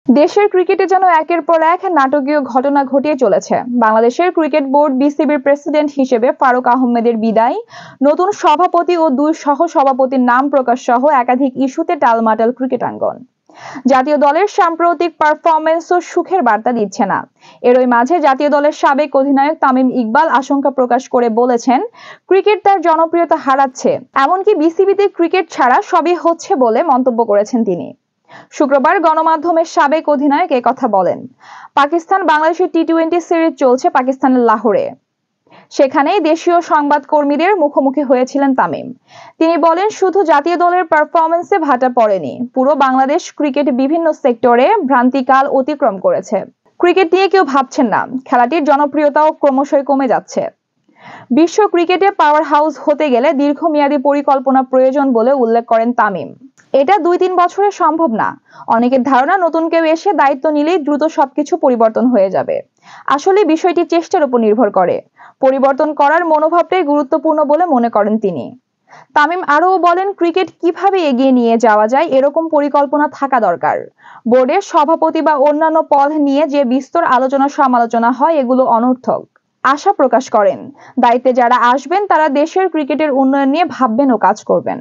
দেশের ক্রিকেটে যেন একের পর এক নাটকীয় ঘটনা ঘটিয়ে চলেছে। বাংলাদেশের ক্রিকেট বোর্ড বিসিবির প্রেসিডেন্ট হিসেবে ফারুক আহমেদের বিদায়, নতুন সভাপতি ও 2 সহ সভাপতির নাম প্রকাশ সহ একাধিক ইস্যুতে টালমাটাল ক্রিকেটাঙ্গন। জাতীয় দলের সাম্প্রতিক পারফরম্যান্সও সুখের বার্তা দিচ্ছে না। এরই মাঝে জাতীয় দলের সাবেক অধিনায়ক তামিম ইকবাল আশঙ্কা প্রকাশ করে বলেছেন, ক্রিকেট তার জনপ্রিয়তা হারাচ্ছে, এমনকি বিসিবিতে ক্রিকেট ছাড়া সবই হচ্ছে বলে মন্তব্য করেছেন তিনি। শুক্রবার গণমাধ্যমের সাবেক অধিনায়ক একথা বলেন। পাকিস্তান বাংলাদেশের টি-20 সিরিজ চলছে পাকিস্তানের লাহোরে। সেখানেই দেশীয় সংবাদকর্মীদের মুখোমুখি হয়েছিলেন তামিম। তিনি বলেন, শুধু জাতীয় দলের পারফরম্যান্সে ভাটা পড়েনি, পুরো বাংলাদেশ ক্রিকেট বিভিন্ন সেক্টরে ভ্রান্তিকাল অতিক্রম করেছে। ক্রিকেট নিয়ে কেউ ভাবছেন না, খেলাটির জনপ্রিয়তাও ক্রমশই কমে যাচ্ছে। বিশ্ব ক্রিকেটে পাওয়ার হাউস হতে গেলে দীর্ঘমেয়াদী পরিকল্পনা প্রয়োজন বলে উল্লেখ করেন তামিম। এটা 2-3 বছরে সম্ভব না। অনেকের ধারণা নতুন কেউ এসে দায়িত্ব নিলেই দ্রুত সবকিছু পরিবর্তন হয়ে যাবে। আসলে বিষয়টি চেষ্টার উপর নির্ভর করে। পরিবর্তন করার মনোভাবটাই গুরুত্বপূর্ণ বলে মনে করেন তিনি। তামিম আরও বলেন, ক্রিকেট কিভাবে এগিয়ে নিয়ে যাওয়া যায় এরকম পরিকল্পনা থাকা দরকার। বোর্ডের সভাপতি বা অন্যান্য পদ নিয়ে যে বিস্তর আলোচনা সমালোচনা হয়, এগুলো অনর্থক। আশা প্রকাশ করেন, দায়িত্বে যারা আসবেন তারা দেশের ক্রিকেটের উন্নয়ন নিয়ে ভাববেন ও কাজ করবেন।